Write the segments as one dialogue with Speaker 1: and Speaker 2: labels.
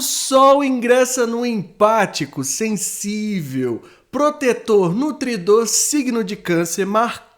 Speaker 1: Sol ingressa no empático, sensível, protetor, nutridor, signo de Câncer, marcando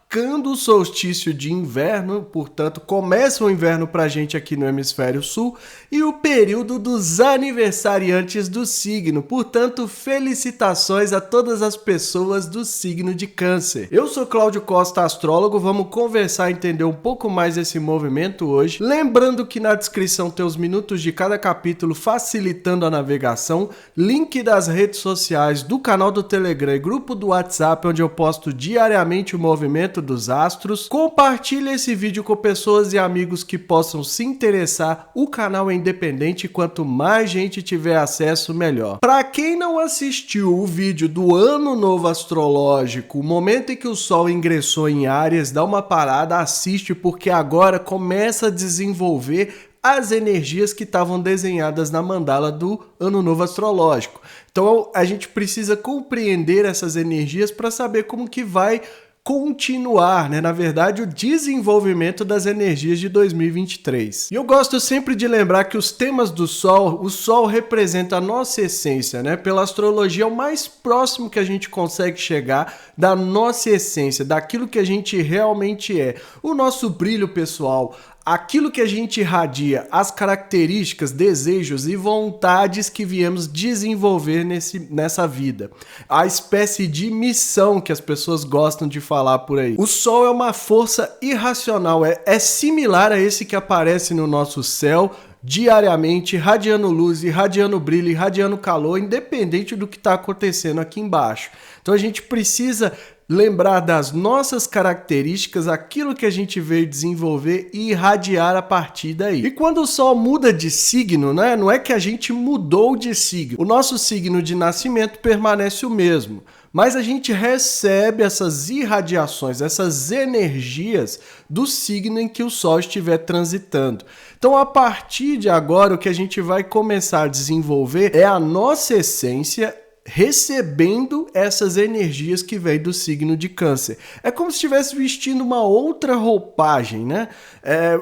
Speaker 1: o solstício de inverno, portanto, começa o inverno pra gente aqui no Hemisfério Sul, e o período dos aniversariantes do signo, portanto, felicitações a todas as pessoas do signo de Câncer. Eu sou Cláudio Costa, astrólogo, vamos conversar e entender um pouco mais esse movimento hoje, lembrando que na descrição tem os minutos de cada capítulo facilitando a navegação, link das redes sociais, do canal do Telegram e grupo do WhatsApp, onde eu posto diariamente o movimento dos astros. Compartilhe esse vídeo com pessoas e amigos que possam se interessar. O canal é independente e quanto mais gente tiver acesso, melhor. Para quem não assistiu o vídeo do Ano Novo Astrológico, o momento em que o Sol ingressou em Áries, dá uma parada, assiste, porque agora começa a desenvolver as energias que estavam desenhadas na mandala do Ano Novo Astrológico. Então a gente precisa compreender essas energias para saber como que vai continuar, né? Na verdade, o desenvolvimento das energias de 2023. E eu gosto sempre de lembrar que os temas do Sol, o Sol representa a nossa essência, né? Pela astrologia, é o mais próximo que a gente consegue chegar da nossa essência, daquilo que a gente realmente é. O nosso brilho pessoal, aquilo que a gente irradia, as características, desejos e vontades que viemos desenvolver nessa vida. A espécie de missão que as pessoas gostam de falar por aí. O Sol é uma força irracional, é similar a esse que aparece no nosso céu diariamente, irradiando luz, irradiando brilho, irradiando calor, independente do que está acontecendo aqui embaixo. Então a gente precisa lembrar das nossas características, aquilo que a gente veio desenvolver e irradiar a partir daí. E quando o Sol muda de signo, né, não é que a gente mudou de signo. O nosso signo de nascimento permanece o mesmo, mas a gente recebe essas irradiações, essas energias do signo em que o Sol estiver transitando. Então, a partir de agora, o que a gente vai começar a desenvolver é a nossa essência, recebendo essas energias que vêm do signo de Câncer. É como se estivesse vestindo uma outra roupagem, né?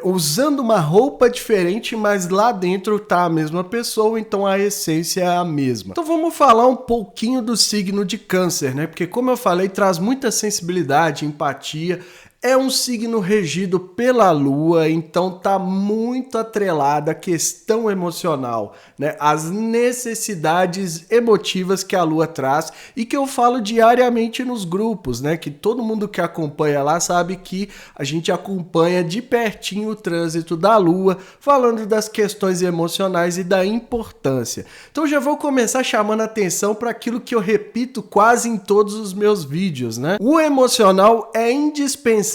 Speaker 1: Usando uma roupa diferente, mas lá dentro tá a mesma pessoa, então a essência é a mesma. Então vamos falar um pouquinho do signo de Câncer, né? Porque, como eu falei, traz muita sensibilidade, empatia. É um signo regido pela Lua, então tá muito atrelada à questão emocional, né? As necessidades emotivas que a Lua traz e que eu falo diariamente nos grupos, né? Que todo mundo que acompanha lá sabe que a gente acompanha de pertinho o trânsito da Lua, falando das questões emocionais e da importância. Então já vou começar chamando a atenção para aquilo que eu repito quase em todos os meus vídeos, né? O emocional é indispensável.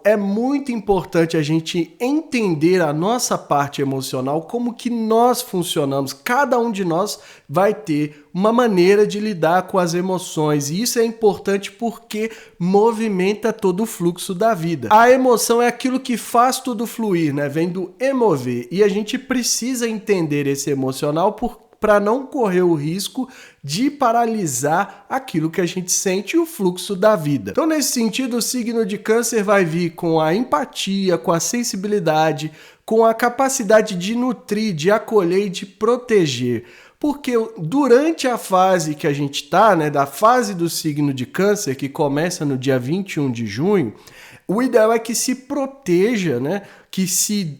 Speaker 1: É muito importante a gente entender a nossa parte emocional, como que nós funcionamos. Cada um de nós vai ter uma maneira de lidar com as emoções, e isso é importante porque movimenta todo o fluxo da vida. A emoção é aquilo que faz tudo fluir, né? Vem do emover, e a gente precisa entender esse emocional para não correr o risco de paralisar aquilo que a gente sente e o fluxo da vida. Então, nesse sentido, o signo de Câncer vai vir com a empatia, com a sensibilidade, com a capacidade de nutrir, de acolher e de proteger. Porque durante a fase que a gente está, né, da fase do signo de Câncer, que começa no dia 21 de junho, o ideal é que se proteja, né, que se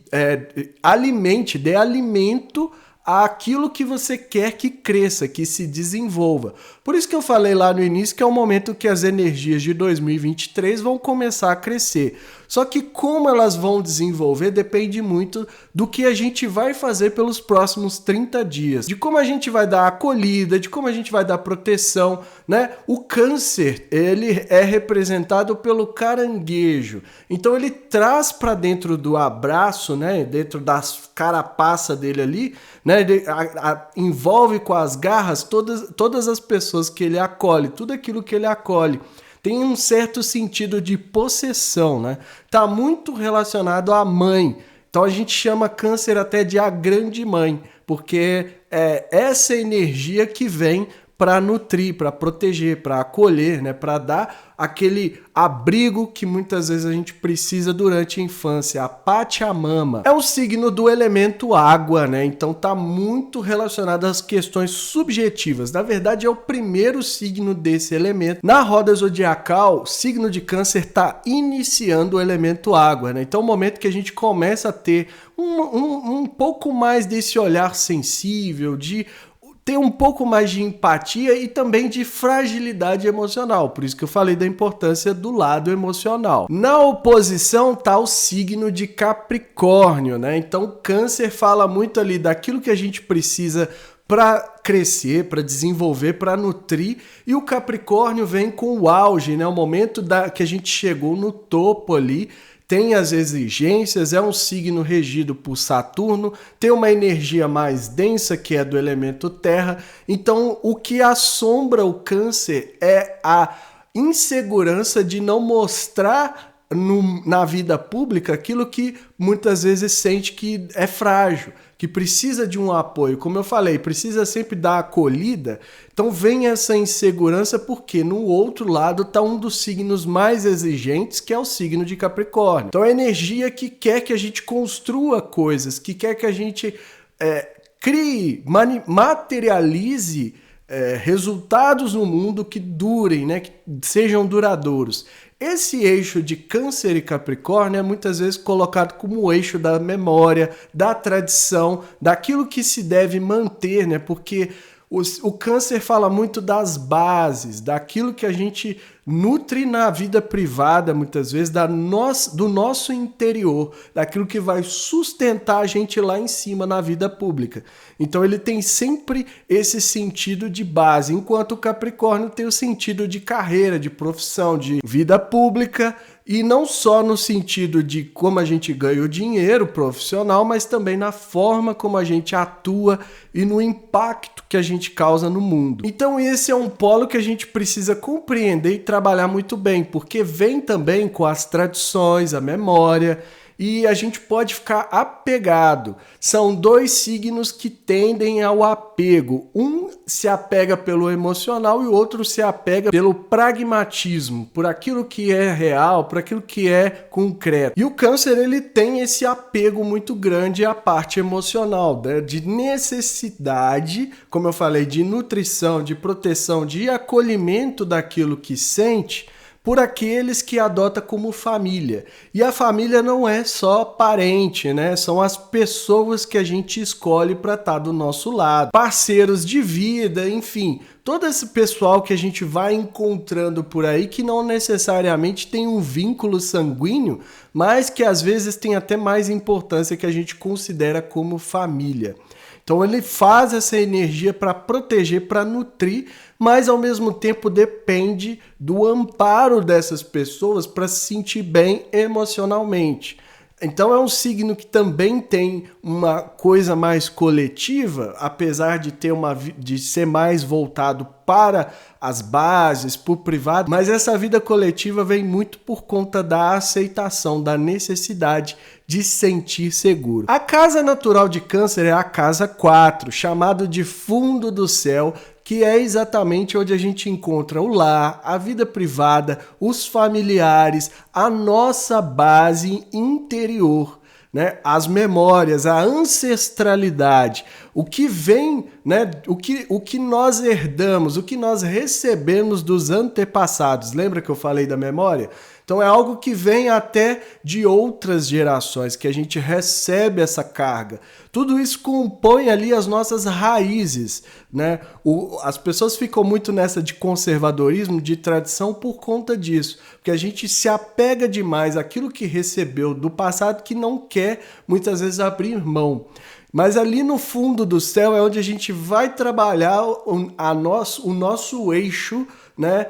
Speaker 1: alimente, dê alimento àquilo que você quer que cresça, que se desenvolva. Por isso que eu falei lá no início que é o momento que as energias de 2023 vão começar a crescer. Só que como elas vão desenvolver depende muito do que a gente vai fazer pelos próximos 30 dias. De como a gente vai dar acolhida, de como a gente vai dar proteção, né? O Câncer, ele é representado pelo caranguejo. Então ele traz para dentro do abraço, né? Dentro da carapaça dele ali, né? Ele envolve com as garras todas as pessoas que ele acolhe, tudo aquilo que ele acolhe. Tem um certo sentido de possessão, né? Tá muito relacionado à mãe. Então a gente chama Câncer até de a grande mãe, porque é essa energia que vem para nutrir, para proteger, para acolher, né? Para dar aquele abrigo que muitas vezes a gente precisa durante a infância. A Pachamama é um signo do elemento água, né? Então tá muito relacionado às questões subjetivas. Na verdade, é o primeiro signo desse elemento. Na roda zodiacal, signo de Câncer tá iniciando o elemento água, né? Então é o momento que a gente começa a ter um pouco mais desse olhar sensível, de ter um pouco mais de empatia e também de fragilidade emocional. Por isso que eu falei da importância do lado emocional. Na oposição está o signo de Capricórnio, né? Então Câncer fala muito ali daquilo que a gente precisa para crescer, para desenvolver, para nutrir, e o Capricórnio vem com o auge, né? O momento que a gente chegou no topo ali, tem as exigências, é um signo regido por Saturno, tem uma energia mais densa que é do elemento terra. Então o que assombra o Câncer é a insegurança de não mostrar na vida pública aquilo que muitas vezes sente que é frágil, que precisa de um apoio. Como eu falei, precisa sempre dar acolhida. Então vem essa insegurança porque no outro lado está um dos signos mais exigentes, que é o signo de Capricórnio. Então é a energia que quer que a gente construa coisas, que quer que a gente crie, materialize resultados no mundo que durem, né, que sejam duradouros. Esse eixo de Câncer e Capricórnio é muitas vezes colocado como o eixo da memória, da tradição, daquilo que se deve manter, né? Porque o Câncer fala muito das bases, daquilo que a gente nutre na vida privada, muitas vezes, do nosso interior, daquilo que vai sustentar a gente lá em cima na vida pública. Então ele tem sempre esse sentido de base, enquanto o Capricórnio tem o sentido de carreira, de profissão, de vida pública, e não só no sentido de como a gente ganha o dinheiro profissional, mas também na forma como a gente atua e no impacto que a gente causa no mundo. Então esse é um polo que a gente precisa compreender e trabalhar muito bem, porque vem também com as tradições, a memória, e a gente pode ficar apegado. São dois signos que tendem ao apego. Um se apega pelo emocional e o outro se apega pelo pragmatismo, por aquilo que é real, por aquilo que é concreto. E o Câncer, ele tem esse apego muito grande à parte emocional, né? De necessidade, como eu falei, de nutrição, de proteção, de acolhimento daquilo que sente, por aqueles que adota como família. E a família não é só parente, né? São as pessoas que a gente escolhe para estar do nosso lado. Parceiros de vida, enfim. Todo esse pessoal que a gente vai encontrando por aí que não necessariamente tem um vínculo sanguíneo, mas que às vezes tem até mais importância que a gente considera como família. Então ele faz essa energia para proteger, para nutrir, mas ao mesmo tempo depende do amparo dessas pessoas para se sentir bem emocionalmente. Então é um signo que também tem uma coisa mais coletiva, apesar de ser mais voltado para as bases, para o privado, mas essa vida coletiva vem muito por conta da aceitação, da necessidade de sentir seguro. A casa natural de Câncer é a casa 4, chamado de fundo do céu, que é exatamente onde a gente encontra o lar, a vida privada, os familiares, a nossa base interior, né? As memórias, a ancestralidade, o que vem, né? O que nós herdamos, o que nós recebemos dos antepassados. Lembra que eu falei da memória? Então é algo que vem até de outras gerações, que a gente recebe essa carga. Tudo isso compõe ali as nossas raízes, né? As pessoas ficam muito nessa de conservadorismo, de tradição por conta disso, porque a gente se apega demais àquilo que recebeu do passado que não quer muitas vezes abrir mão. Mas ali no fundo do céu é onde a gente vai trabalhar o nosso eixo, né?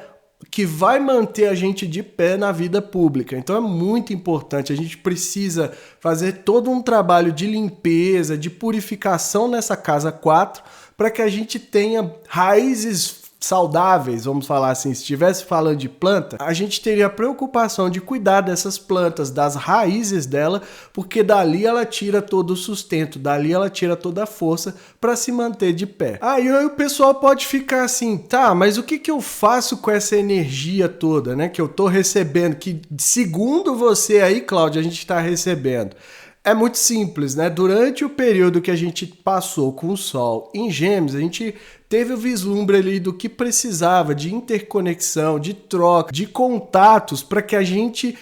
Speaker 1: Que vai manter a gente de pé na vida pública. Então é muito importante, a gente precisa fazer todo um trabalho de limpeza, de purificação nessa casa 4, para que a gente tenha raízes saudáveis, vamos falar assim, se estivesse falando de planta, a gente teria a preocupação de cuidar dessas plantas, das raízes dela, porque dali ela tira todo o sustento, dali ela tira toda a força para se manter de pé. Aí o pessoal pode ficar assim, tá, mas o que eu faço com essa energia toda, né, que eu tô recebendo, que segundo você aí, Cláudia, a gente tá recebendo? É muito simples, né? Durante o período que a gente passou com o Sol em Gêmeos, a gente teve o vislumbre ali do que precisava de interconexão, de troca, de contatos para que a gente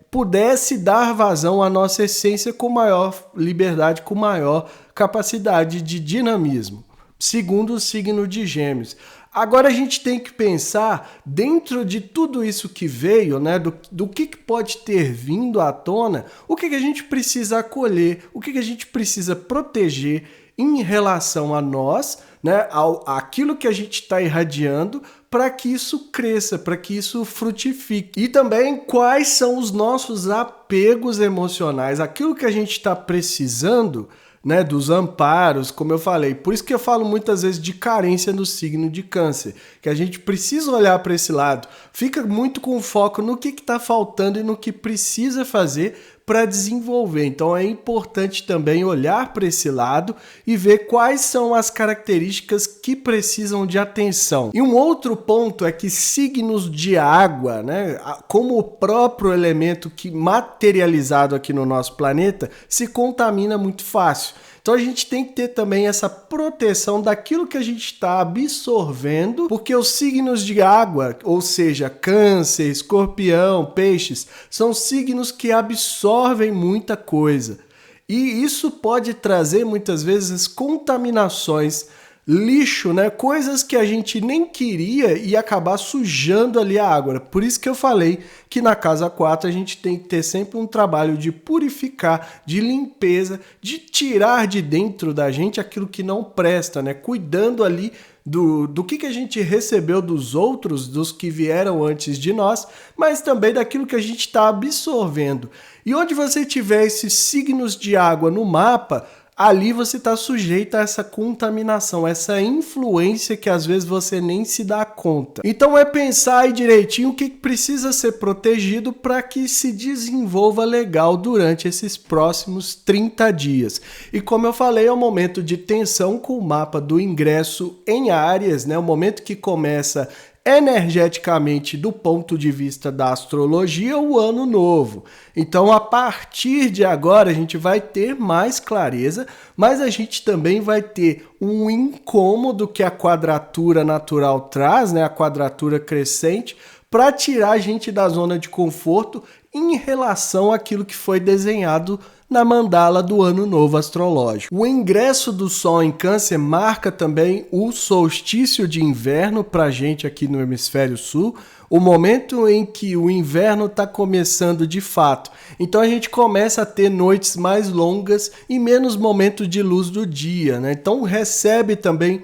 Speaker 1: pudesse dar vazão à nossa essência com maior liberdade, com maior capacidade de dinamismo, segundo o signo de Gêmeos. Agora a gente tem que pensar, dentro de tudo isso que veio, né, do que pode ter vindo à tona, o que a gente precisa acolher, o que a gente precisa proteger em relação a nós, né, aquilo que a gente está irradiando, para que isso cresça, para que isso frutifique. E também quais são os nossos apegos emocionais, aquilo que a gente está precisando, né, dos amparos, como eu falei. Por isso que eu falo muitas vezes de carência no signo de Câncer, que a gente precisa olhar para esse lado. Fica muito com foco no que está faltando e no que precisa fazer para desenvolver. Então é importante também olhar para esse lado e ver quais são as características que precisam de atenção. E um outro ponto é que signos de água, né, como o próprio elemento que materializado aqui no nosso planeta, se contamina muito fácil. Então a gente tem que ter também essa proteção daquilo que a gente está absorvendo, porque os signos de água, ou seja, Câncer, Escorpião, Peixes, são signos que absorvem muita coisa. E isso pode trazer muitas vezes contaminações, lixo, né? Coisas que a gente nem queria e acabar sujando ali a água. Por isso que eu falei que na casa 4 a gente tem que ter sempre um trabalho de purificar, de limpeza, de tirar de dentro da gente aquilo que não presta, né? Cuidando ali do que a gente recebeu dos outros, dos que vieram antes de nós, mas também daquilo que a gente está absorvendo. E onde você tiver esses signos de água no mapa, ali você está sujeito a essa contaminação, essa influência que às vezes você nem se dá conta. Então é pensar aí direitinho o que precisa ser protegido para que se desenvolva legal durante esses próximos 30 dias. E como eu falei, é um momento de tensão com o mapa do ingresso em Áries, né? O momento que começa energeticamente, do ponto de vista da astrologia, o ano novo. Então, a partir de agora, a gente vai ter mais clareza, mas a gente também vai ter um incômodo que a quadratura natural traz, né? A quadratura crescente, para tirar a gente da zona de conforto em relação àquilo que foi desenhado na mandala do ano novo astrológico. O ingresso do Sol em Câncer marca também o solstício de inverno para a gente aqui no hemisfério sul, o momento em que o inverno está começando de fato. Então a gente começa a ter noites mais longas e menos momentos de luz do dia, né? Então recebe também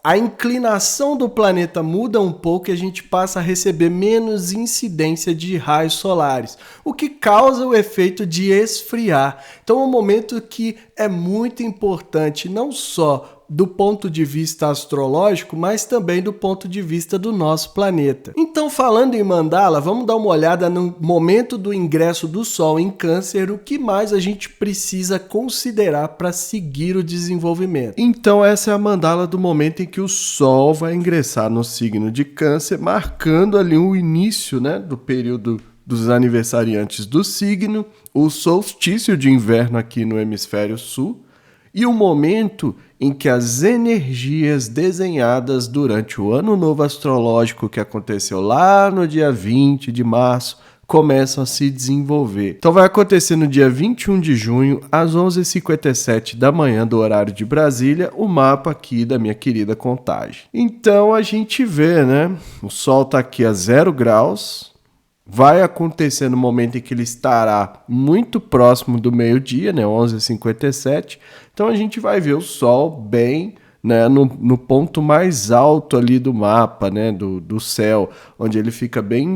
Speaker 1: a inclinação do planeta muda um pouco e a gente passa a receber menos incidência de raios solares, o que causa o efeito de esfriar. Então é um momento que é muito importante, não só do ponto de vista astrológico, mas também do ponto de vista do nosso planeta. Então, falando em mandala, vamos dar uma olhada no momento do ingresso do Sol em Câncer, o que mais a gente precisa considerar para seguir o desenvolvimento. Então, essa é a mandala do momento em que o Sol vai ingressar no signo de Câncer, marcando ali o início, né, do período dos aniversariantes do signo, o solstício de inverno aqui no hemisfério sul, e o momento em que as energias desenhadas durante o ano novo astrológico que aconteceu lá no dia 20 de março começam a se desenvolver. Então vai acontecer no dia 21 de junho, às 11h57 da manhã do horário de Brasília, o mapa aqui da minha querida Contagem. Então a gente vê, né? O Sol está aqui a 0 graus, vai acontecer no momento em que ele estará muito próximo do meio-dia, né, 11h57. Então a gente vai ver o Sol bem, né, no ponto mais alto ali do mapa, né, do céu, onde ele fica bem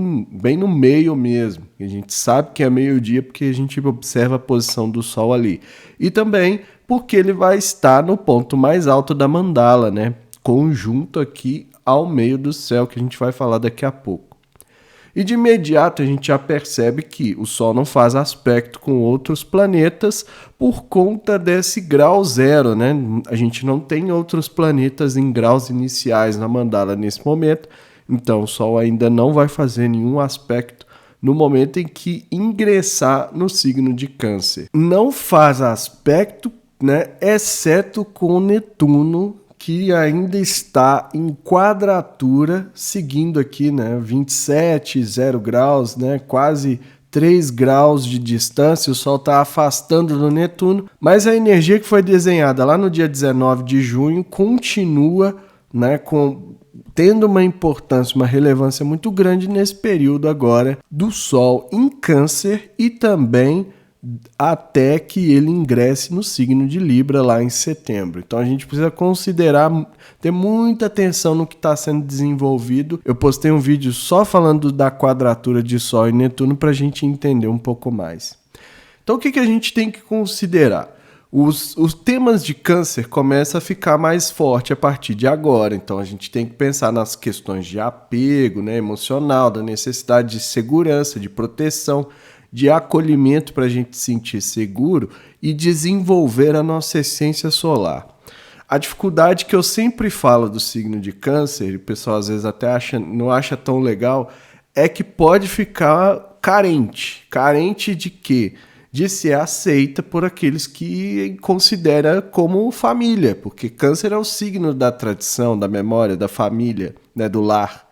Speaker 1: no meio mesmo. A gente sabe que é meio-dia porque a gente observa a posição do Sol ali. E também porque ele vai estar no ponto mais alto da mandala, né, conjunto aqui ao meio do céu, que a gente vai falar daqui a pouco. E de imediato a gente já percebe que o Sol não faz aspecto com outros planetas por conta desse grau zero, né? A gente não tem outros planetas em graus iniciais na mandala nesse momento, então o Sol ainda não vai fazer nenhum aspecto no momento em que ingressar no signo de Câncer. Não faz aspecto, né, exceto com Netuno, que ainda está em quadratura, seguindo aqui, né, 27, 0 graus, né, quase 3 graus de distância, o Sol está afastando do Netuno, mas a energia que foi desenhada lá no dia 19 de junho continua, né, tendo uma importância, uma relevância muito grande nesse período agora do Sol em Câncer e também até que ele ingresse no signo de Libra lá em setembro. Então a gente precisa considerar, ter muita atenção no que está sendo desenvolvido. Eu postei um vídeo só falando da quadratura de Sol e Netuno para a gente entender um pouco mais. Então o que a gente tem que considerar? Os temas de Câncer começam a ficar mais forte a partir de agora. Então a gente tem que pensar nas questões de apego, né, emocional, da necessidade de segurança, de proteção, de acolhimento para a gente se sentir seguro e desenvolver a nossa essência solar. A dificuldade que eu sempre falo do signo de Câncer, e o pessoal às vezes até não acha tão legal, é que pode ficar carente. Carente de quê? De ser aceita por aqueles que considera como família, porque Câncer é o signo da tradição, da memória, da família, né, do lar.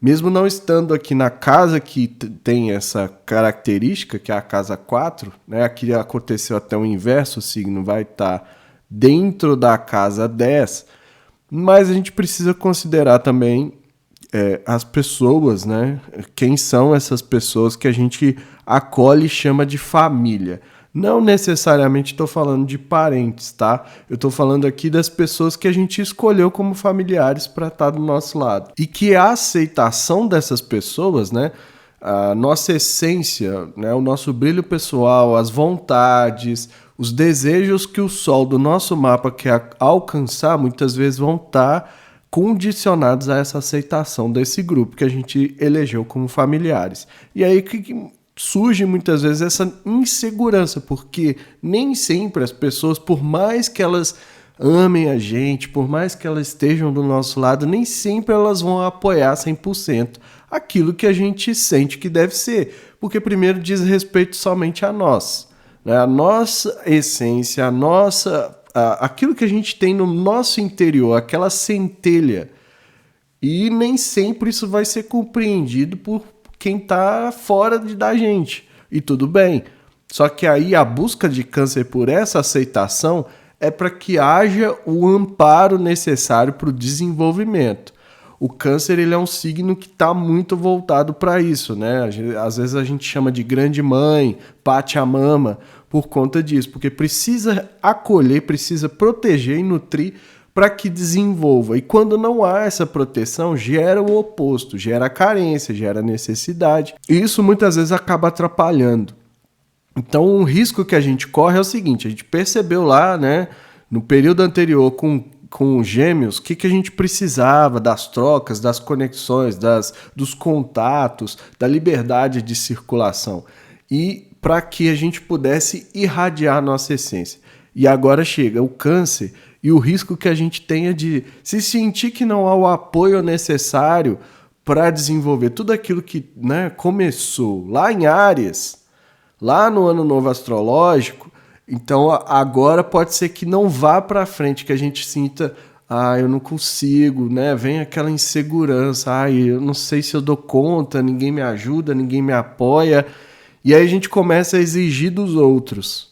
Speaker 1: Mesmo não estando aqui na casa que tem essa característica, que é a casa 4, né, aqui aconteceu até o inverso, o signo vai estar dentro da casa 10, mas a gente precisa considerar também as pessoas, né? Quem são essas pessoas que a gente acolhe e chama de família. Não necessariamente estou falando de parentes, tá? Eu estou falando aqui das pessoas que a gente escolheu como familiares para estar do nosso lado. E que a aceitação dessas pessoas, né? A nossa essência, né? O nosso brilho pessoal, as vontades, os desejos que o Sol do nosso mapa quer alcançar, muitas vezes vão estar condicionados a essa aceitação desse grupo que a gente elegeu como familiares. E aí que surge muitas vezes essa insegurança, porque nem sempre as pessoas, por mais que elas amem a gente, por mais que elas estejam do nosso lado, nem sempre elas vão apoiar 100% aquilo que a gente sente que deve ser, porque primeiro diz respeito somente a nós, né? A nossa essência, aquilo que a gente tem no nosso interior, aquela centelha, e nem sempre isso vai ser compreendido por quem está fora da gente, e tudo bem. Só que aí a busca de Câncer por essa aceitação é para que haja o amparo necessário para o desenvolvimento. O Câncer ele é um signo que está muito voltado para isso, né? Às vezes a gente chama de grande mãe, Pachamama, por conta disso, porque precisa acolher, precisa proteger e nutrir para que desenvolva. E quando não há essa proteção, gera o oposto, gera carência, gera necessidade. E isso muitas vezes acaba atrapalhando. Então, um risco que a gente corre é o seguinte, a gente percebeu lá, né, no período anterior com Gêmeos, o que a gente precisava das trocas, das conexões, dos contatos, da liberdade de circulação. E para que a gente pudesse irradiar a nossa essência. E agora chega o Câncer e o risco que a gente tenha de se sentir que não há o apoio necessário para desenvolver tudo aquilo que, né, começou lá em Áries, lá no Ano Novo Astrológico. Então agora pode ser que não vá para frente, que a gente sinta, eu não consigo, né? Vem aquela insegurança, eu não sei se eu dou conta, ninguém me ajuda, ninguém me apoia. E aí a gente começa a exigir dos outros,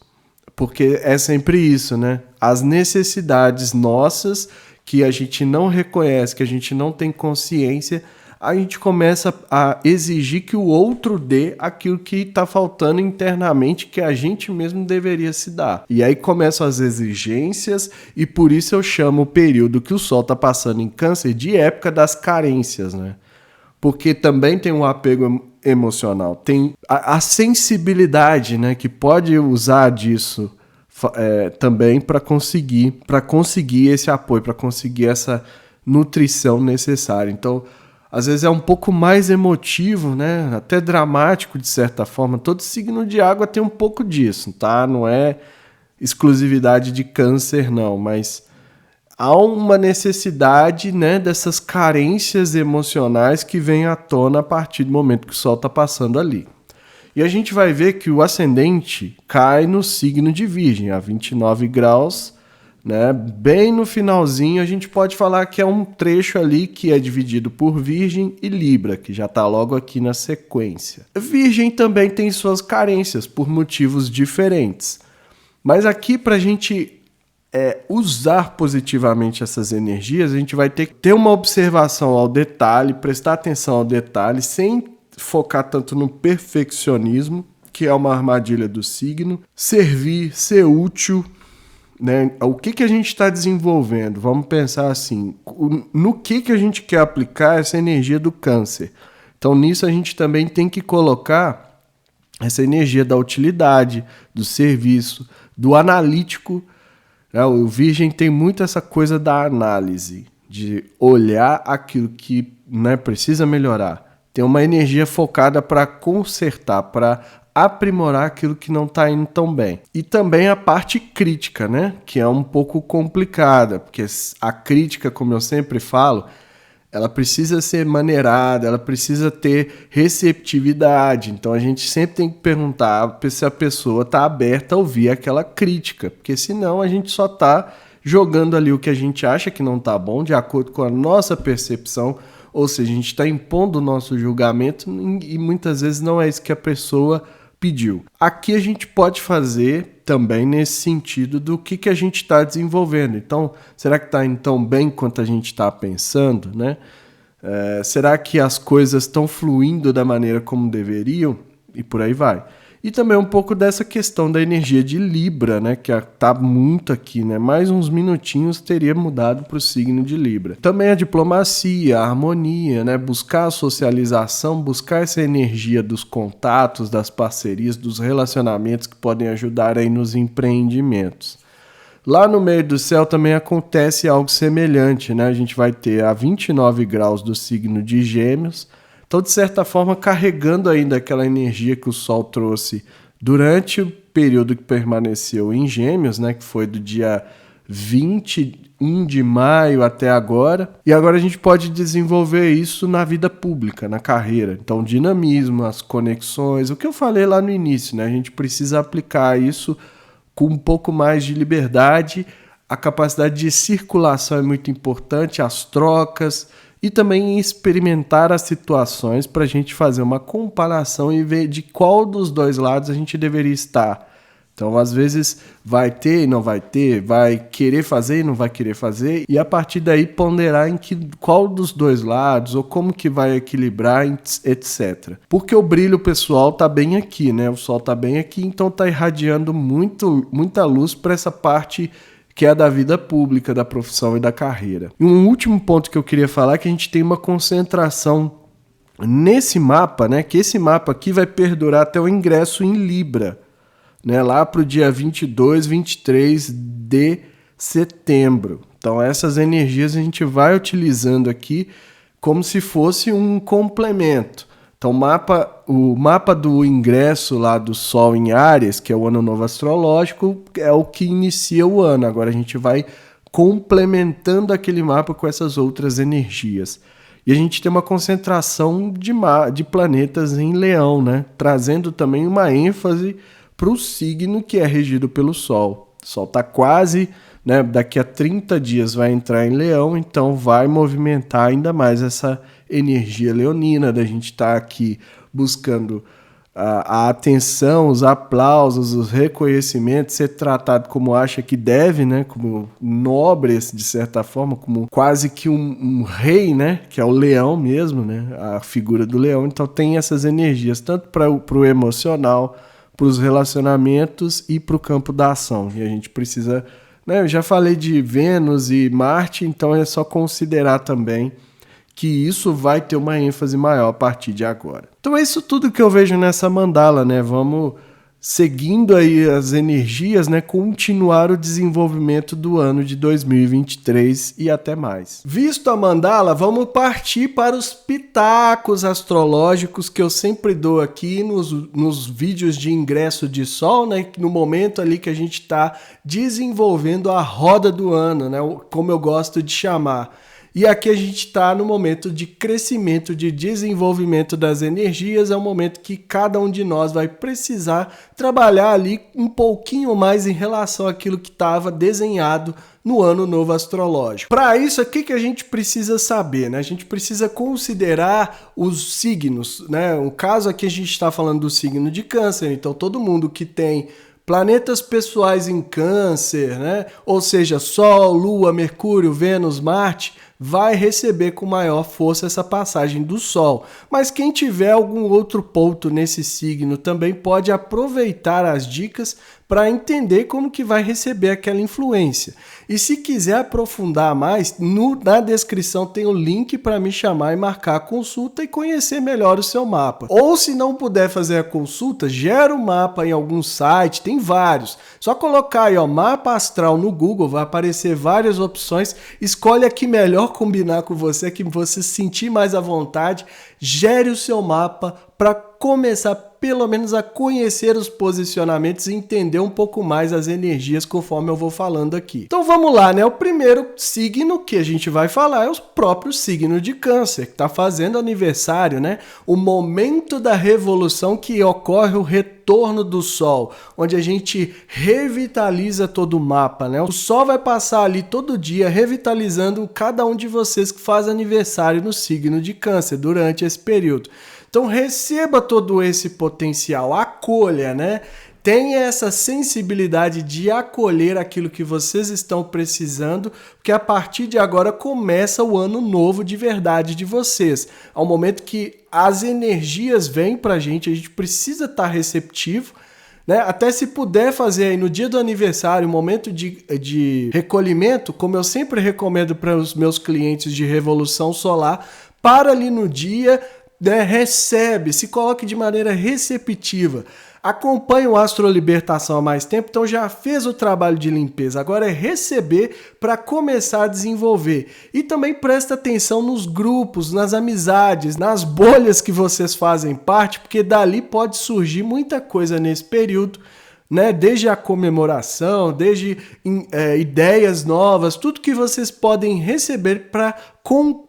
Speaker 1: porque é sempre isso, né? As necessidades nossas que a gente não reconhece, que a gente não tem consciência, a gente começa a exigir que o outro dê aquilo que está faltando internamente, que a gente mesmo deveria se dar. E aí começam as exigências, e por isso eu chamo o período que o Sol está passando em Câncer de época das carências, né? Porque também tem um apego emocional, tem a sensibilidade, né, que pode usar disso também para conseguir esse apoio, para conseguir essa nutrição necessária. Então, às vezes é um pouco mais emotivo, né? Até dramático de certa forma. Todo signo de água tem um pouco disso, tá? Não é exclusividade de Câncer, não, mas há uma necessidade, né, dessas carências emocionais que vêm à tona a partir do momento que o Sol está passando ali. E a gente vai ver que o ascendente cai no signo de Virgem, a 29 graus, né? Bem no finalzinho, a gente pode falar que é um trecho ali que é dividido por Virgem e Libra, que já está logo aqui na sequência. Virgem também tem suas carências por motivos diferentes. Mas aqui, para a gente usar positivamente essas energias, a gente vai ter que ter uma observação ao detalhe, prestar atenção ao detalhe, sem focar tanto no perfeccionismo, que é uma armadilha do signo, servir, ser útil, né? O que a gente está desenvolvendo? Vamos pensar assim, no que a gente quer aplicar essa energia do Câncer. Então, nisso a gente também tem que colocar essa energia da utilidade, do serviço, do analítico. O Virgem tem muito essa coisa da análise, de olhar aquilo que, né, precisa melhorar. Tem uma energia focada para consertar, para aprimorar aquilo que não está indo tão bem. E também a parte crítica, né, que é um pouco complicada, porque a crítica, como eu sempre falo, ela precisa ser maneirada, ela precisa ter receptividade. Então a gente sempre tem que perguntar se a pessoa está aberta a ouvir aquela crítica, porque senão a gente só está jogando ali o que a gente acha que não está bom, de acordo com a nossa percepção, ou seja, a gente está impondo o nosso julgamento e muitas vezes não é isso que a pessoa pediu. Aqui a gente pode fazer também nesse sentido do que a gente está desenvolvendo. Então, será que está indo tão bem quanto a gente está pensando, né? Será que as coisas estão fluindo da maneira como deveriam? E por aí vai. E também um pouco dessa questão da energia de Libra, né? Que está muito aqui, né? Mais uns minutinhos teria mudado para o signo de Libra. Também a diplomacia, a harmonia, né? Buscar a socialização, buscar essa energia dos contatos, das parcerias, dos relacionamentos que podem ajudar aí nos empreendimentos. Lá no meio do céu também acontece algo semelhante, né? A gente vai ter a 29 graus do signo de Gêmeos. Então, de certa forma, carregando ainda aquela energia que o Sol trouxe durante o período que permaneceu em Gêmeos, né, que foi do dia 21 de maio até agora. E agora a gente pode desenvolver isso na vida pública, na carreira. Então, dinamismo, as conexões, o que eu falei lá no início, né? A gente precisa aplicar isso com um pouco mais de liberdade. A capacidade de circulação é muito importante, as trocas, e também experimentar as situações para a gente fazer uma comparação e ver de qual dos dois lados a gente deveria estar. Então, às vezes, vai ter e não vai ter, vai querer fazer e não vai querer fazer, e a partir daí ponderar em qual dos dois lados, ou como que vai equilibrar, etc. Porque o brilho pessoal está bem aqui, né? O Sol está bem aqui, então está irradiando muita luz para essa parte que é a da vida pública, da profissão e da carreira. E um último ponto que eu queria falar é que a gente tem uma concentração nesse mapa, né? Que esse mapa aqui vai perdurar até o ingresso em Libra, né? Lá para o dia 22, 23 de setembro. Então essas energias a gente vai utilizando aqui como se fosse um complemento. Então o mapa do ingresso lá do Sol em Áries, que é o ano novo astrológico, é o que inicia o ano. Agora a gente vai complementando aquele mapa com essas outras energias. E a gente tem uma concentração de planetas em Leão, né? Trazendo também uma ênfase para o signo que é regido pelo Sol. O Sol está quase, né? Daqui a 30 dias vai entrar em Leão, então vai movimentar ainda mais essa energia leonina, da gente estar aqui buscando a atenção, os aplausos, os reconhecimentos, ser tratado como acha que deve, né? Como nobre, de certa forma, como quase que um rei, né? Que é o leão mesmo, né? A figura do leão. Então tem essas energias, tanto para o emocional, para os relacionamentos e para o campo da ação. E a gente precisa, né? Eu já falei de Vênus e Marte, então é só considerar também que isso vai ter uma ênfase maior a partir de agora. Então é isso tudo que eu vejo nessa mandala, né? Vamos seguindo aí as energias, né, continuar o desenvolvimento do ano de 2023 e até mais. Visto a mandala, vamos partir para os pitacos astrológicos que eu sempre dou aqui nos vídeos de ingresso de sol, né, no momento ali que a gente está desenvolvendo a roda do ano, né, como eu gosto de chamar. E aqui a gente está no momento de crescimento, de desenvolvimento das energias, é um momento que cada um de nós vai precisar trabalhar ali um pouquinho mais em relação àquilo que estava desenhado no ano novo astrológico. Para isso, o que a gente precisa saber, né? A gente precisa considerar os signos, né? No caso aqui a gente está falando do signo de Câncer, então todo mundo que tem planetas pessoais em Câncer, né? Ou seja, Sol, Lua, Mercúrio, Vênus, Marte, vai receber com maior força essa passagem do Sol. Mas quem tiver algum outro ponto nesse signo também pode aproveitar as dicas para entender como que vai receber aquela influência. E se quiser aprofundar mais, na descrição tem o link para me chamar e marcar a consulta e conhecer melhor o seu mapa. Ou se não puder fazer a consulta, gera o mapa em algum site, tem vários. Só colocar aí, ó, mapa astral no Google, vai aparecer várias opções. Escolhe a que melhor combinar com você, que você se sentir mais à vontade. Gere o seu mapa para começar pelo menos a conhecer os posicionamentos e entender um pouco mais as energias conforme eu vou falando aqui. Então vamos lá, né? O primeiro signo que a gente vai falar é o próprio signo de Câncer, que está fazendo aniversário, né? O momento da revolução que ocorre o retorno do Sol, onde a gente revitaliza todo o mapa, né? O Sol vai passar ali todo dia revitalizando cada um de vocês que faz aniversário no signo de Câncer durante esse período. Então receba todo esse potencial, acolha, né? Tenha essa sensibilidade de acolher aquilo que vocês estão precisando, porque a partir de agora começa o ano novo de verdade de vocês. Ao momento que as energias vêm pra gente, a gente precisa estar receptivo, né? Até se puder fazer aí no dia do aniversário, um momento de recolhimento, como eu sempre recomendo para os meus clientes de Revolução Solar, para ali no dia, né, recebe, se coloque de maneira receptiva. Acompanhe o Astro Libertação há mais tempo, então já fez o trabalho de limpeza. Agora é receber para começar a desenvolver. E também presta atenção nos grupos, nas amizades, nas bolhas que vocês fazem parte, porque dali pode surgir muita coisa nesse período, né? Desde a comemoração, desde ideias novas, tudo que vocês podem receber para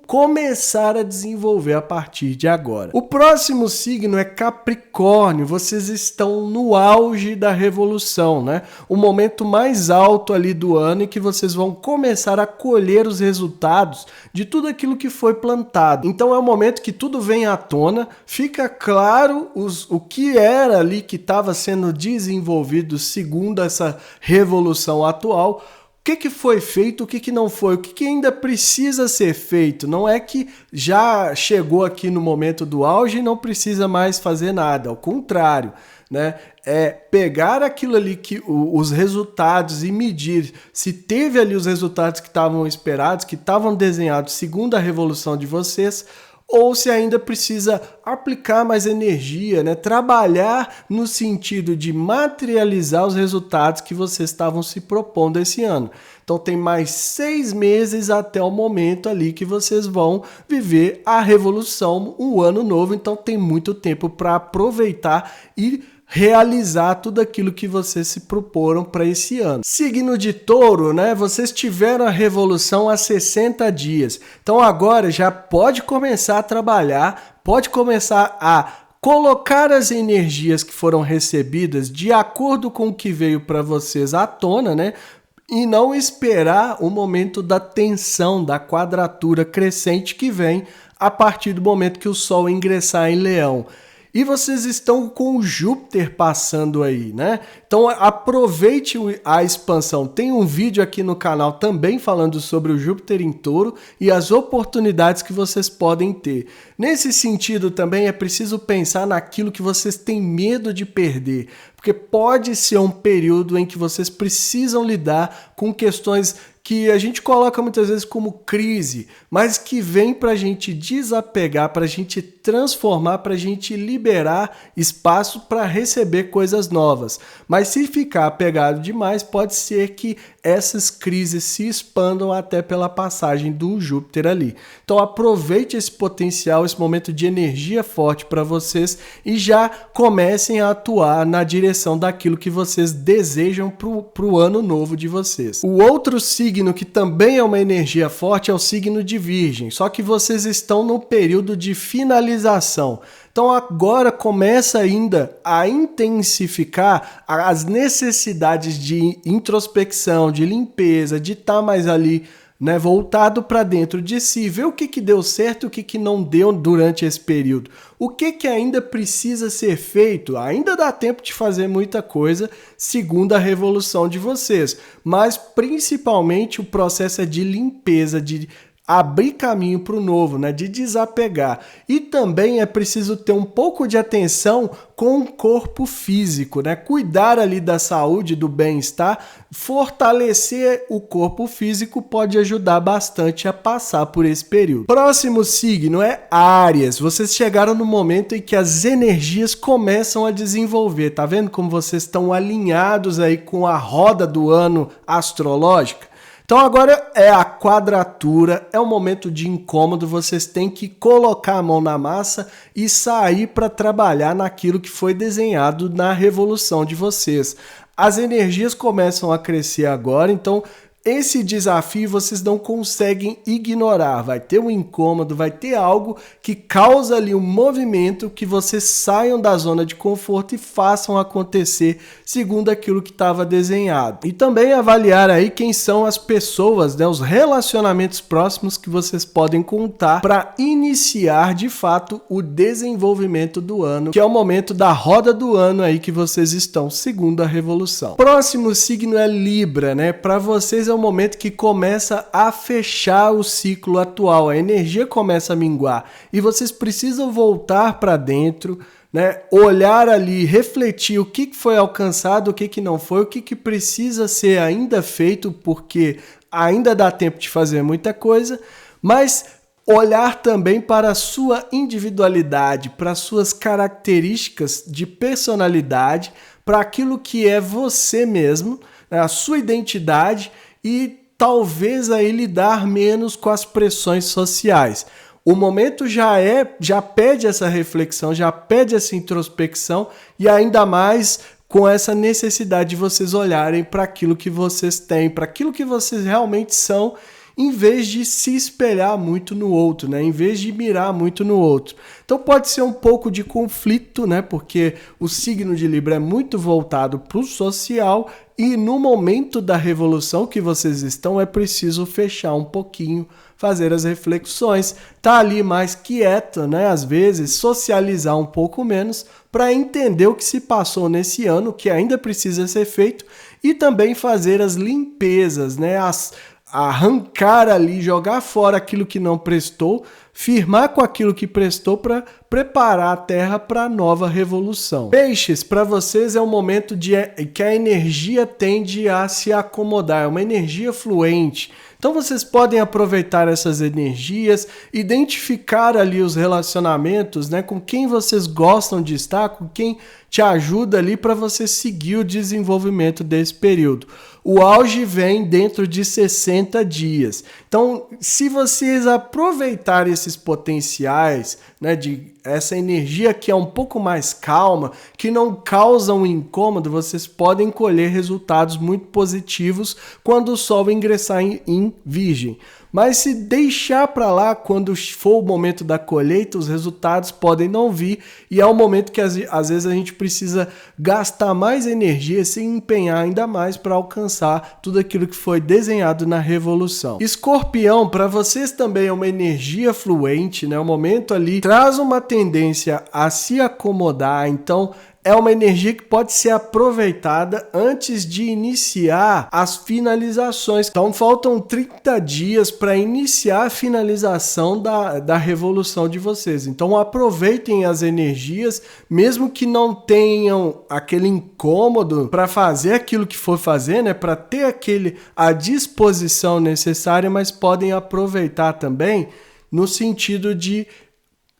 Speaker 1: começar a desenvolver a partir de agora. O próximo signo é Capricórnio. Vocês estão no auge da revolução, né? O momento mais alto ali do ano em que vocês vão começar a colher os resultados de tudo aquilo que foi plantado. Então é o momento que tudo vem à tona, fica claro o que era ali que estava sendo desenvolvido segundo essa revolução atual. O que foi feito, o que não foi, o que ainda precisa ser feito. Não é que já chegou aqui no momento do auge e não precisa mais fazer nada, ao contrário, né? É pegar aquilo ali, os resultados e medir se teve ali os resultados que estavam esperados, que estavam desenhados segundo a revolução de vocês, ou se ainda precisa aplicar mais energia, né? Trabalhar no sentido de materializar os resultados que vocês estavam se propondo esse ano. Então tem mais 6 meses até o momento ali que vocês vão viver a revolução, um ano novo, então tem muito tempo para aproveitar e realizar tudo aquilo que vocês se proporam para esse ano. Signo de Touro, né? Vocês tiveram a revolução há 60 dias. Então agora já pode começar a trabalhar, pode começar a colocar as energias que foram recebidas de acordo com o que veio para vocês à tona, né? E não esperar o momento da tensão, da quadratura crescente que vem a partir do momento que o Sol ingressar em Leão. E vocês estão com o Júpiter passando aí, né? Então aproveite a expansão. Tem um vídeo aqui no canal também falando sobre o Júpiter em Touro e as oportunidades que vocês podem ter. Nesse sentido também é preciso pensar naquilo que vocês têm medo de perder, porque pode ser um período em que vocês precisam lidar com questões que a gente coloca muitas vezes como crise, mas que vem para a gente desapegar, para a gente transformar, para a gente liberar espaço para receber coisas novas. Mas se ficar apegado demais, pode ser que essas crises se expandam até pela passagem do Júpiter ali. Então aproveite esse potencial, esse momento de energia forte para vocês e já comecem a atuar na direção daquilo que vocês desejam para o ano novo de vocês. O outro signo que também é uma energia forte é o signo de Virgem, só que vocês estão no período de finalização. Então agora começa ainda a intensificar as necessidades de introspecção, de limpeza, de estar mais ali, né, voltado para dentro de si, ver o que deu certo e o que não deu durante esse período. O que ainda precisa ser feito? Ainda dá tempo de fazer muita coisa, segundo a revolução de vocês, mas principalmente o processo é de limpeza, de abrir caminho para o novo, né? De desapegar. E também é preciso ter um pouco de atenção com o corpo físico, né? Cuidar ali da saúde, do bem-estar, fortalecer o corpo físico pode ajudar bastante a passar por esse período. Próximo signo é Áries. Vocês chegaram no momento em que as energias começam a desenvolver. Tá vendo como vocês estão alinhados aí com a roda do ano astrológica? Então agora é a quadratura, é um momento de incômodo, vocês têm que colocar a mão na massa e sair para trabalhar naquilo que foi desenhado na revolução de vocês. As energias começam a crescer agora, então esse desafio vocês não conseguem ignorar, vai ter um incômodo, vai ter algo que causa ali um movimento que vocês saiam da zona de conforto e façam acontecer segundo aquilo que estava desenhado. E também avaliar aí quem são as pessoas, né, os relacionamentos próximos que vocês podem contar para iniciar de fato o desenvolvimento do ano, que é o momento da roda do ano aí que vocês estão segundo a revolução. Próximo signo é Libra, né? Para vocês é o momento que começa a fechar o ciclo atual, a energia começa a minguar e vocês precisam voltar para dentro, né? Olhar ali, refletir o que foi alcançado, o que não foi, o que precisa ser ainda feito, porque ainda dá tempo de fazer muita coisa, mas olhar também para a sua individualidade, para as suas características de personalidade, para aquilo que é você mesmo, né? A sua identidade, e talvez aí lidar menos com as pressões sociais. O momento já pede essa reflexão, já pede essa introspecção e ainda mais com essa necessidade de vocês olharem para aquilo que vocês têm, para aquilo que vocês realmente são, em vez de se espelhar muito no outro, né? Em vez de mirar muito no outro. Então pode ser um pouco de conflito, né? Porque o signo de Libra é muito voltado para o social e no momento da revolução que vocês estão é preciso fechar um pouquinho, fazer as reflexões, tá ali mais quieto, né? Às vezes socializar um pouco menos para entender o que se passou nesse ano, que ainda precisa ser feito e também fazer as limpezas, né? Arrancar ali, jogar fora aquilo que não prestou, firmar com aquilo que prestou para preparar a terra para a nova revolução. Peixes, para vocês é um momento que a energia tende a se acomodar, é uma energia fluente. Então vocês podem aproveitar essas energias, identificar ali os relacionamentos, né, com quem vocês gostam de estar, com quem te ajuda ali para você seguir o desenvolvimento desse período. O auge vem dentro de 60 dias. Então, se vocês aproveitarem esses potenciais, né, de essa energia que é um pouco mais calma, que não causa um incômodo, vocês podem colher resultados muito positivos quando o Sol ingressar em Virgem. Mas se deixar para lá, quando for o momento da colheita, os resultados podem não vir e é um momento que às vezes a gente precisa gastar mais energia, se empenhar ainda mais para alcançar tudo aquilo que foi desenhado na revolução. Escorpião, para vocês também é uma energia fluente, né? O momento ali traz uma tendência a se acomodar, então é uma energia que pode ser aproveitada antes de iniciar as finalizações. Então faltam 30 dias para iniciar a finalização da revolução de vocês. Então aproveitem as energias, mesmo que não tenham aquele incômodo para fazer aquilo que for fazer, né? Para ter a disposição necessária, mas podem aproveitar também no sentido de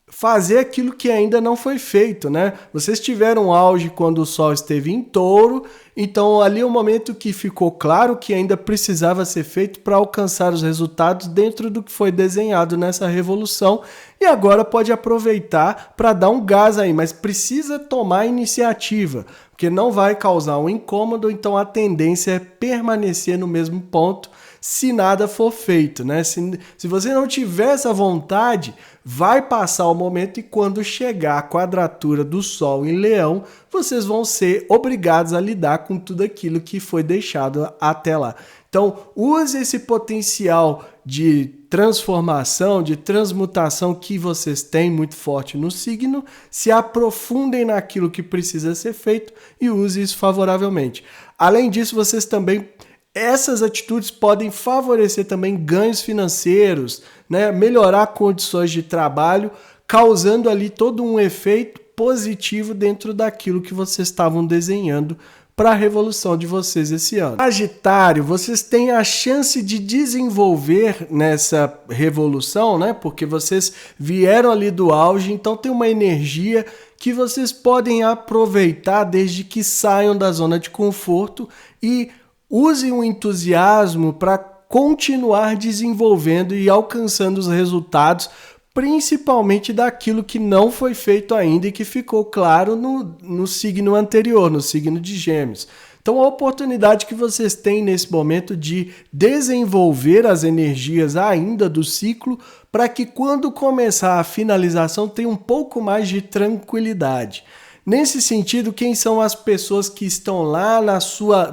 Speaker 1: fazer aquilo que ainda não foi feito, né? Vocês tiveram auge quando o Sol esteve em Touro, então ali é o momento que ficou claro que ainda precisava ser feito para alcançar os resultados dentro do que foi desenhado nessa revolução, e agora pode aproveitar para dar um gás aí, mas precisa tomar iniciativa, porque não vai causar um incômodo, então a tendência é permanecer no mesmo ponto se nada for feito, né? Se você não tiver essa vontade, vai passar o momento e quando chegar a quadratura do Sol em Leão, vocês vão ser obrigados a lidar com tudo aquilo que foi deixado até lá. Então, use esse potencial de transformação, de transmutação que vocês têm muito forte no signo, se aprofundem naquilo que precisa ser feito e use isso favoravelmente. Além disso, essas atitudes podem favorecer também ganhos financeiros, né? Melhorar condições de trabalho, causando ali todo um efeito positivo dentro daquilo que vocês estavam desenhando para a revolução de vocês esse ano. Sagitário, vocês têm a chance de desenvolver nessa revolução, né? Porque vocês vieram ali do auge, então tem uma energia que vocês podem aproveitar desde que saiam da zona de conforto e usem o entusiasmo para continuar desenvolvendo e alcançando os resultados, principalmente daquilo que não foi feito ainda e que ficou claro no signo anterior, no signo de Gêmeos. Então, a oportunidade que vocês têm nesse momento de desenvolver as energias ainda do ciclo para que quando começar a finalização tenha um pouco mais de tranquilidade. Nesse sentido, quem são as pessoas que estão lá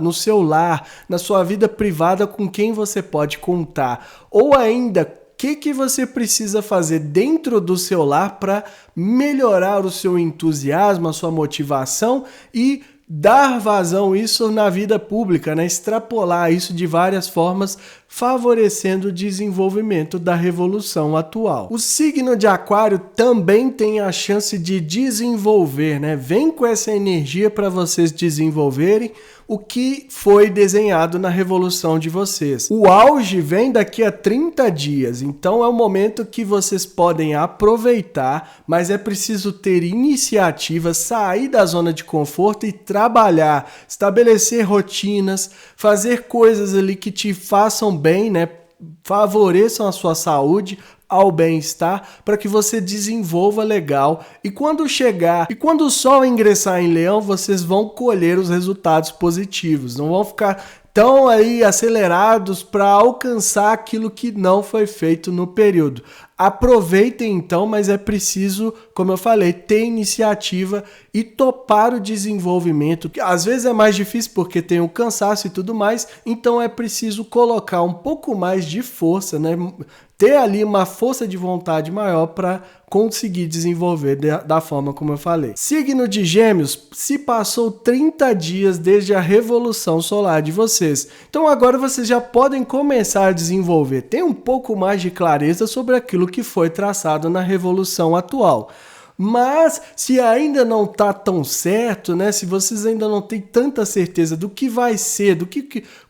Speaker 1: no seu lar, na sua vida privada, com quem você pode contar? Ou ainda, o que você precisa fazer dentro do seu lar para melhorar o seu entusiasmo, a sua motivação e dar vazão a isso na vida pública, né? Extrapolar isso de várias formas, favorecendo o desenvolvimento da revolução atual. O signo de Aquário também tem a chance de desenvolver, né? Vem com essa energia para vocês desenvolverem o que foi desenhado na revolução de vocês. O auge vem daqui a 30 dias, então é um momento que vocês podem aproveitar, mas é preciso ter iniciativa, sair da zona de conforto e trabalhar, estabelecer rotinas, fazer coisas ali que te façam bem, né? Favoreçam a sua saúde, ao bem-estar, para que você desenvolva legal. E quando o Sol ingressar em Leão, vocês vão colher os resultados positivos. Não vão ficar tão aí acelerados para alcançar aquilo que não foi feito no período. Aproveitem então, mas é preciso, como eu falei, ter iniciativa e topar o desenvolvimento, que às vezes é mais difícil porque tem o cansaço e tudo mais, então é preciso colocar um pouco mais de força, né? Ter ali uma força de vontade maior para conseguir desenvolver da forma como eu falei. Signo de Gêmeos, se passou 30 dias desde a revolução solar de vocês. Então agora vocês já podem começar a desenvolver. Tem um pouco mais de clareza sobre aquilo que foi traçado na revolução atual. Mas se ainda não está tão certo, né? Se vocês ainda não têm tanta certeza do que vai ser,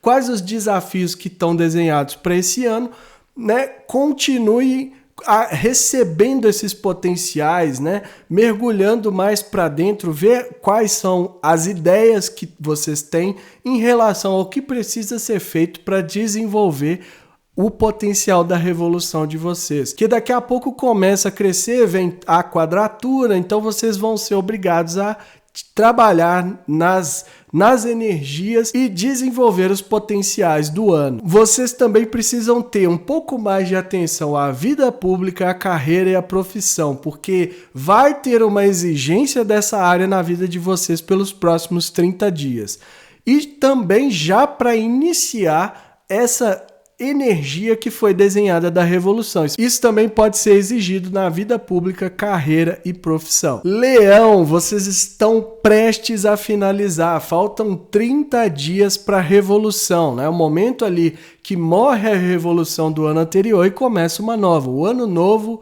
Speaker 1: quais os desafios que estão desenhados para esse ano, né? Continue recebendo esses potenciais, né? Mergulhando mais para dentro, ver quais são as ideias que vocês têm em relação ao que precisa ser feito para desenvolver o potencial da revolução de vocês. Que daqui a pouco começa a crescer, vem a quadratura, então vocês vão ser obrigados a trabalhar nas energias e desenvolver os potenciais do ano. Vocês também precisam ter um pouco mais de atenção à vida pública, à carreira e à profissão, porque vai ter uma exigência dessa área na vida de vocês pelos próximos 30 dias. E também já para iniciar energia que foi desenhada da revolução. Isso também pode ser exigido na vida pública, carreira e profissão. Leão, vocês estão prestes a finalizar. Faltam 30 dias para a revolução, né? O momento ali que morre a revolução do ano anterior e começa uma nova. O ano novo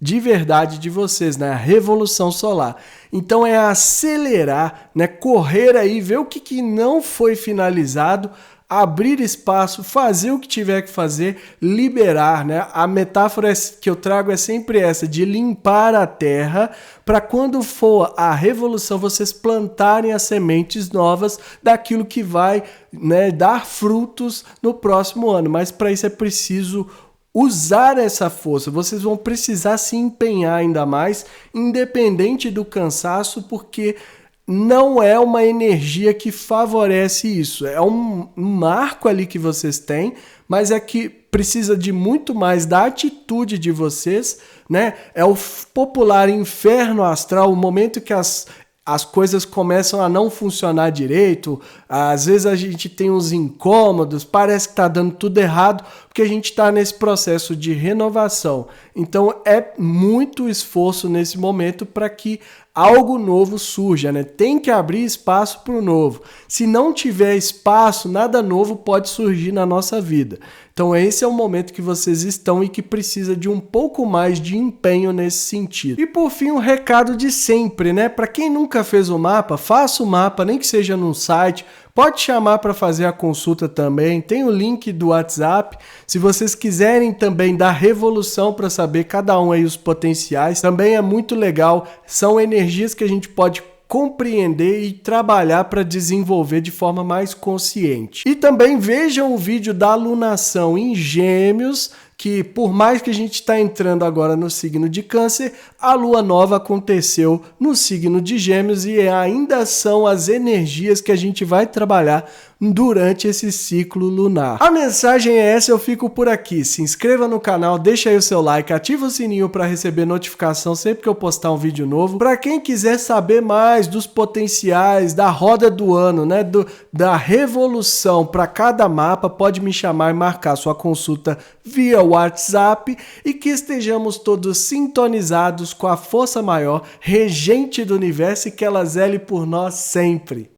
Speaker 1: de verdade de vocês, né? A revolução solar. Então é acelerar, né? Correr aí, ver o que não foi finalizado, abrir espaço, fazer o que tiver que fazer, liberar, né? A metáfora que eu trago é sempre essa, de limpar a terra, para quando for a revolução, vocês plantarem as sementes novas daquilo que vai, né, dar frutos no próximo ano. Mas para isso é preciso usar essa força, vocês vão precisar se empenhar ainda mais, independente do cansaço, porque não é uma energia que favorece isso. É um marco ali que vocês têm, mas é que precisa de muito mais da atitude de vocês, né? É o popular inferno astral, o momento que as coisas começam a não funcionar direito, às vezes a gente tem uns incômodos, parece que está dando tudo errado, porque a gente está nesse processo de renovação. Então é muito esforço nesse momento para que algo novo surja, né? Tem que abrir espaço para o novo. Se não tiver espaço, nada novo pode surgir na nossa vida. Então esse é o momento que vocês estão e que precisa de um pouco mais de empenho nesse sentido. E por fim, um recado de sempre, né? Para quem nunca fez o mapa, faça o mapa, nem que seja num site. Pode chamar para fazer a consulta também, tem o link do WhatsApp. Se vocês quiserem também dar revolução para saber cada um aí os potenciais, também é muito legal. São energias que a gente pode compreender e trabalhar para desenvolver de forma mais consciente. E também vejam o vídeo da alunação em Gêmeos, que por mais que a gente está entrando agora no signo de Câncer, a lua nova aconteceu no signo de Gêmeos e ainda são as energias que a gente vai trabalhar durante esse ciclo lunar. A mensagem é essa, eu fico por aqui. Se inscreva no canal, deixa aí o seu like, ativa o sininho para receber notificação sempre que eu postar um vídeo novo. Para quem quiser saber mais dos potenciais, da roda do ano, né, da revolução para cada mapa, pode me chamar e marcar sua consulta via WhatsApp e que estejamos todos sintonizados com a força maior, regente do universo e que ela zele por nós sempre.